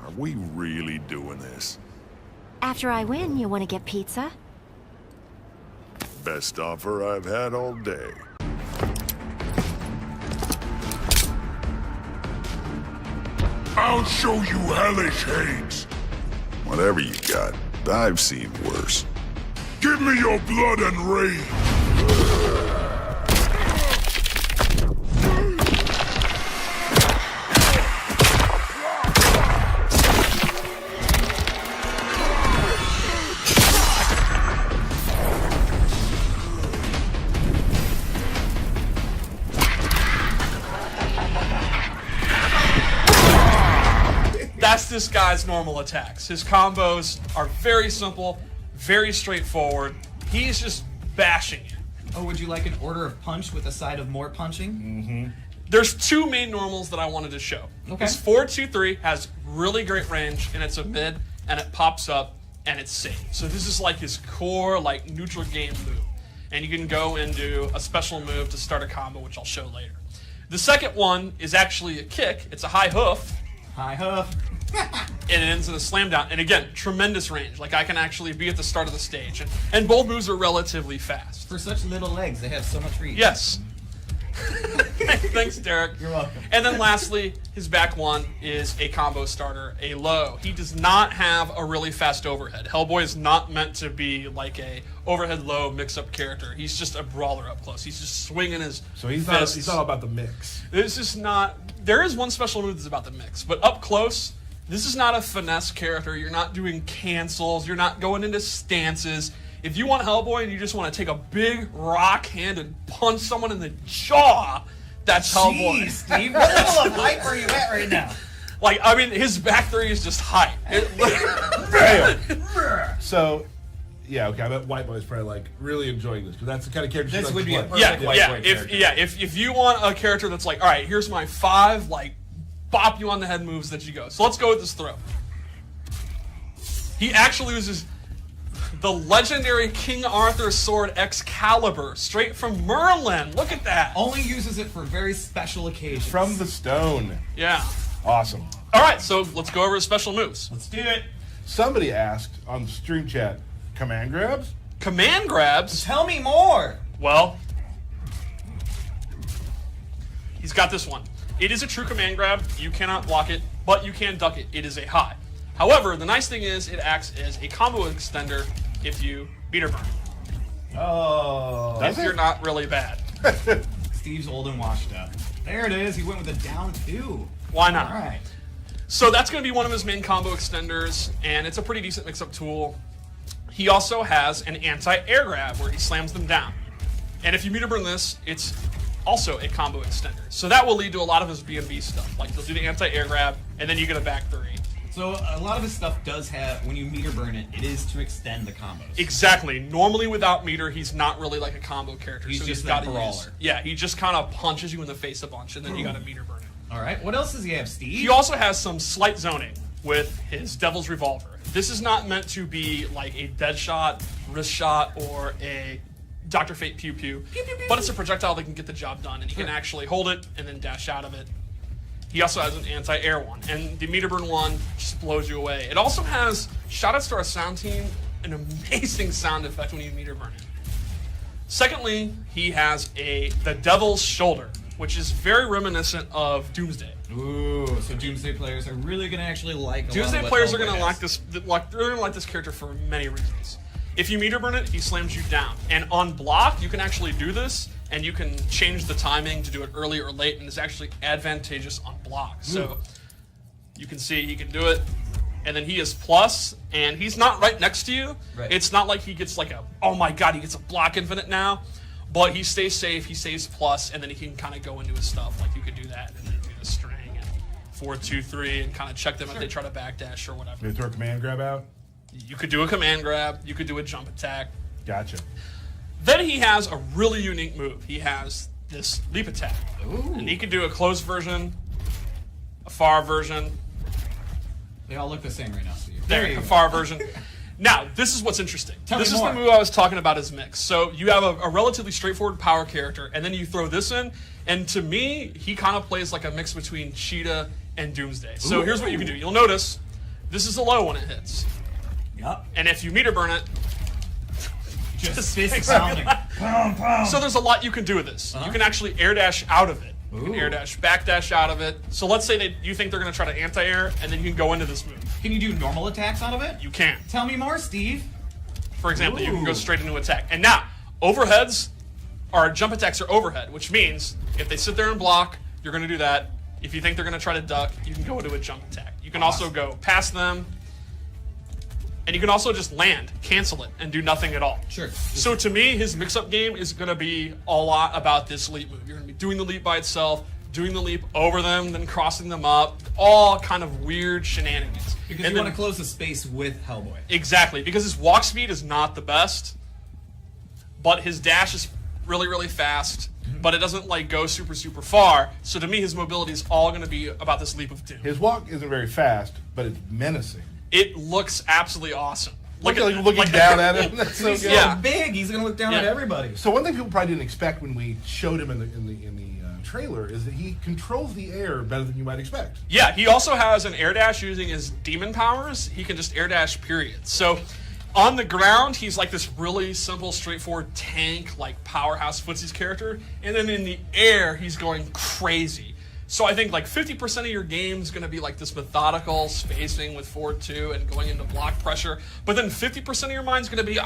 Are we really doing this? After I win, you want to get pizza? Best offer I've had all day. I'll show you hellish hate. Whatever you got, I've seen worse. Give me your blood and rage. That's this guy's normal attacks. His combos are very simple, very straightforward. He's just bashing you. Oh, would you like an order of punch with a side of more punching? Mm-hmm. There's two main normals that I wanted to show. Okay. His 4-2-3 has really great range, and it's a mid, and it pops up, and it's safe. So this is like his core, like, neutral game move. And you can go and do a special move to start a combo, which I'll show later. The second one is actually a kick. It's a high hoof. High hoof. And it ends in a slam down. And again, tremendous range. Like, I can actually be at the start of the stage. And both moves are relatively fast. For such little legs, they have so much reach. Yes. Thanks, Derek. You're welcome. And then lastly, his back one is a combo starter, a low. He does not have a really fast overhead. Hellboy is not meant to be like a overhead low mix-up character. He's just a brawler up close. He's just swinging his So he's fists. not about the mix. This is not... There is one special move that's about the mix, but up close, this is not a finesse character. You're not doing cancels. You're not going into stances. If you want Hellboy and you just want to take a big rock hand and punch someone in the jaw, that's Hellboy. Jeez, Steve, what level of hype are you at right now? Like, I mean, his back three is just hype. So, yeah, okay. I bet White Boy's probably like really enjoying this because that's the kind of character. This she would likes be to a play. perfect Yeah, White yeah. Boy If character. if you want a character that's like, all right, here's my 5 like bop you on the head moves that you go. So let's go with this throw. He actually uses the legendary King Arthur sword Excalibur, straight from Merlin. Look at that. Only uses it for very special occasions. From the stone. Yeah. Awesome. All right, so let's go over his special moves. Let's do it. Somebody asked on the stream chat, command grabs? Command grabs. Tell me more. Well, he's got this one. It is a true command grab. You cannot block it, but you can duck it. It is a high. However, the nice thing is it acts as a combo extender if you meter burn. Oh. If you're not really bad. Steve's old and washed up. There it is. He went with a down 2. Why not? All right. So that's going to be one of his main combo extenders, and it's a pretty decent mix-up tool. He also has an anti-air grab where he slams them down. And if you meter burn this, it's also a combo extender. So that will lead to a lot of his B&B stuff. Like, you'll do the anti-air grab, and then you get a back 3. So a lot of his stuff does have, when you meter burn it, it is to extend the combos. Exactly. Normally without meter, he's not really like a combo character. He's so just he's that gotta brawler. use. Yeah, he just kind of punches you in the face a bunch, and then you got to meter burn it. All right. What else does he have, Steve? He also has some slight zoning with his Devil's Revolver. This is not meant to be like a dead shot, wrist shot, or a Dr. Fate pew pew, but it's a projectile that can get the job done, and he can actually hold it and then dash out of it. He also has an anti-air one, and the meter burn one just blows you away. It also has, shout-outs to our sound team, an amazing sound effect when you meter burn it. Secondly, he has the Devil's Shoulder, which is very reminiscent of Doomsday. Ooh, so Doomsday players are really going to actually like Doomsday players are going to like this. They're going to like this character for many reasons. If you meter burn it, he slams you down, and on block, you can actually do this, and you can change the timing to do it early or late, and it's actually advantageous on block. So you can see he can do it, and then he is plus, and he's not right next to you. Right. It's not like he gets like a, oh my god, he gets a block infinite now, but he stays safe, he stays plus, and then he can kind of go into his stuff. Like you could do that, and then do the string, and 4-2-3, and kind of check them if they try to backdash or whatever. They throw a command grab out? You could do a command grab, you could do a jump attack. Gotcha. Then he has a really unique move. He has this leap attack. Ooh. And he can do a close version, a far version, They all look the same right now, Steve. a far version. Now, this is what's interesting. This is more. the move I was talking about as mix. So you have a relatively straightforward power character, and then you throw this in, and to me, he kind of plays like a mix between Cheetah and Doomsday. So here's what you can do. You'll notice this is a low when it hits. Yep. And if you meter burn it, Just fist pounding. Pound, pound. so there's a lot you can do with this. You can actually air dash out of it. You can air dash, back dash out of it. So let's say you think they're going to try to anti-air, and then you can go into this move. Can you do normal attacks out of it? You can. Tell me more, Steve. For example, you can go Ooh. straight into attack. And now, overheads are jump attacks are overhead, which means if they sit there and block, you're going to do that. If you think they're going to try to duck, you can go into a jump attack. You can also go past them, and you can also just land, cancel it, and do nothing at all. Sure. So to me, his mix-up game is going to be a lot about this leap move. You're going to be doing the leap by itself, doing the leap over them, then crossing them up, all kind of weird shenanigans. Because And you then- want to close the space with Hellboy. Exactly, because his walk speed is not the best, but his dash is really, really fast, but it doesn't like go super, super far. So to me, his mobility is all going to be about this leap of doom. His walk isn't very fast, but it's menacing. It looks absolutely awesome. Looking like- down at him. That's so He's good. so Yeah. big. He's gonna look down at Yeah. everybody. So one thing people probably didn't expect when we showed him in the trailer is that he controls the air better than you might expect. Yeah, he also has an air dash using his demon powers. He can just air dash, period. So on the ground, he's like this really simple, straightforward tank, like powerhouse footsies character. And then in the air, he's going crazy. So I think like 50% of your game is going to be like this methodical spacing with forward 2 and going into block pressure. But then 50% of your mind's going to be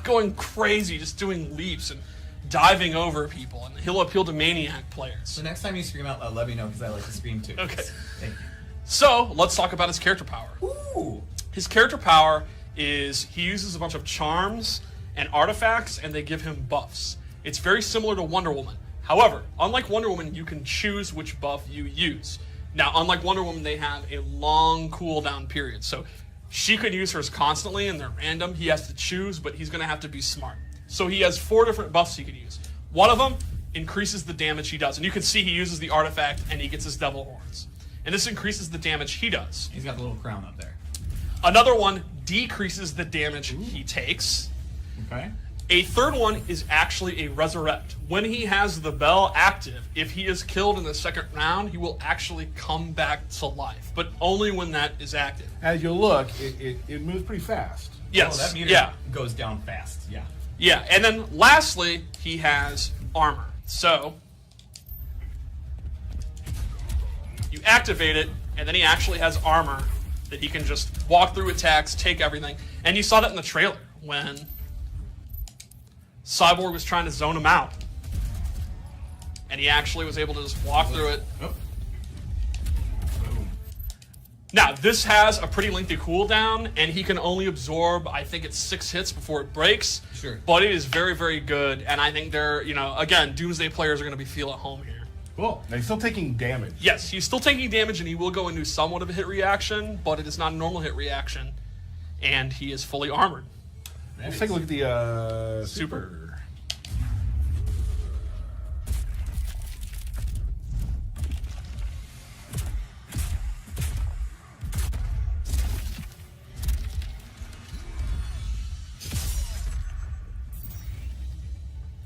going crazy, just doing leaps and diving over people. And he'll appeal to maniac players. So next time you scream out loud, let me know because I like to scream too. Okay. Thank you. So let's talk about his character power. Ooh. His character power is he uses a bunch of charms and artifacts, and they give him buffs. It's very similar to Wonder Woman. However, unlike Wonder Woman, you can choose which buff you use. Now, unlike Wonder Woman, they have a long cooldown period. So she could use hers constantly, and they're random. He has to choose, but he's going to have to be smart. So he has 4 different buffs he could use. One of them increases the damage he does. And you can see he uses the artifact, and he gets his devil horns. And this increases the damage he does. He's got the little crown up there. Another one decreases the damage he takes. Okay. A third one is actually a resurrect. When he has the bell active, if he is killed in the second round, he will actually come back to life, but only when that is active. As you look, it moves pretty fast. Yes. Oh, that meter Yeah. goes down fast. Yeah. Yeah. And then lastly, he has armor. So you activate it, and then he actually has armor that he can just walk through attacks, take everything. And you saw that in the trailer when Cyborg was trying to zone him out. And he actually was able to just walk through it. Oh. Now, this has a pretty lengthy cooldown, and he can only absorb, I think it's 6 hits before it breaks. Sure. But it is very, very good, and I think they're, again, Doomsday players are going to be feel at home here. Cool. Now he's still taking damage. Yes, he's still taking damage, and he will go into somewhat of a hit reaction, but it is not a normal hit reaction, and he is fully armored. Let's take a look at the Super.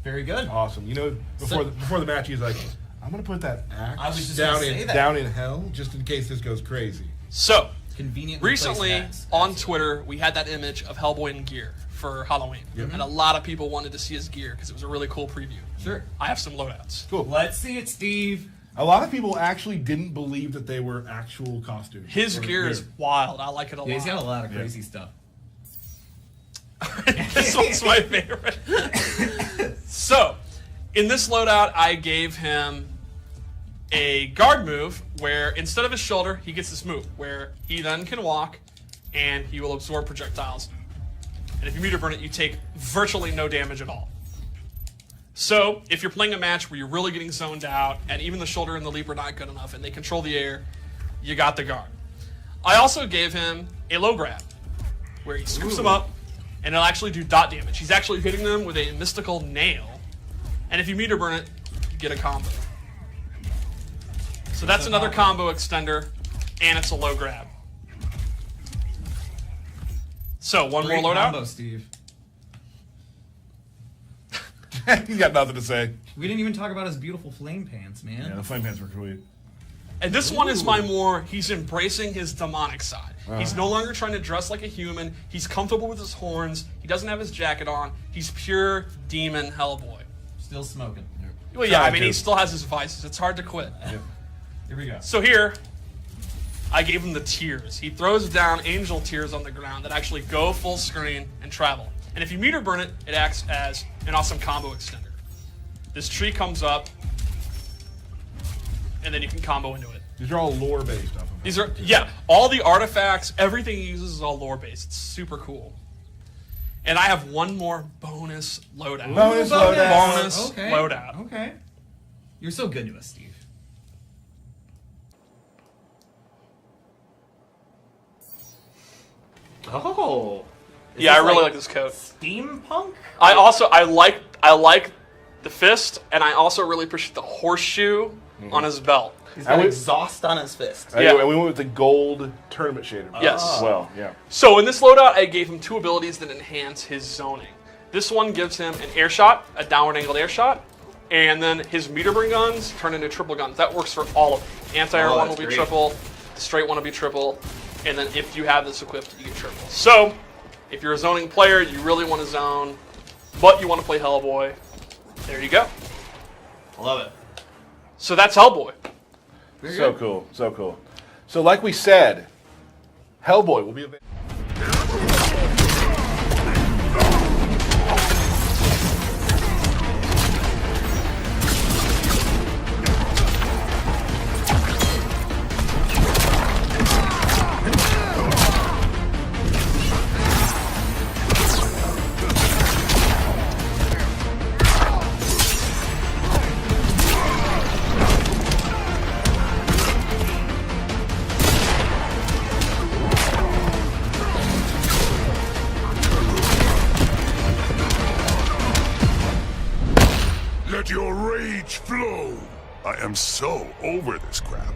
Very good. Awesome. Before the match, he's like, I'm gonna put that axe I was just down gonna say that. down in hell just in case this goes crazy. So, Conveniently recently placed on axe. Twitter, we had that image of Hellboy in gear for Halloween. And a lot of people wanted to see his gear because it was a really cool preview. Sure. I have some loadouts. Cool. Let's see it, Steve. A lot of people actually didn't believe that they were actual costumes. His gear is wild. I like it a Yeah, he's got a lot. lot of crazy stuff. This one's my favorite. So, in this loadout, I gave him a guard move where instead of his shoulder, he gets this move where he then can walk and he will absorb projectiles. And if you meter burn it, you take virtually no damage at all. So, if you're playing a match where you're really getting zoned out and even the shoulder and the leap are not good enough and they control the air, you got the guard. I also gave him a low grab where he scoops them up and it'll actually do dot damage. He's actually hitting them with a mystical nail. And if you meter burn it, you get a combo. So that's another combo extender, and it's a low grab. So one Great more loadout. combo, Steve. You got nothing to say. We didn't even talk about his beautiful flame pants, man. Yeah, the flame pants were sweet. And this one is my more, he's embracing his demonic side. He's no longer trying to dress like a human. He's comfortable with his horns. He doesn't have his jacket on. He's pure demon Hellboy. Still smoking. Well, yeah, I Tried mean, to. he still has his vices. It's hard to quit. Here we go. So here, I gave him the tears. He throws down angel tears on the ground that actually go full screen and travel. And if you meter burn it, it acts as an awesome combo extender. This tree comes up, and then you can combo into it. These are all lore based. These are, yeah, all the artifacts, everything he uses is all lore based. It's super cool. And I have one more bonus loadout. Bonus loadout. Bonus loadout. Okay. You're so good to us, Steve. Oh. Is Yeah, I this really like this coat. Steampunk? I like the fist, and I also really appreciate the horseshoe on his belt. He's got exhaust on his fist. Yeah. And we went with the gold tournament shader. Yes. As well, yeah. So in this loadout, I gave him 2 abilities that enhance his zoning. This one gives him an air shot, a downward angled air shot, and then his meter burn guns turn into triple guns. That works for all of them. Anti-air one will that's be great. triple, the straight one will be triple, and then if you have this equipped, you get triple. So if you're a zoning player, you really want to zone, but you want to play Hellboy, there you go. I love it. So that's Hellboy. So cool. So cool. So like we said, Hellboy will be available. Let your rage flow. I am so over this crap.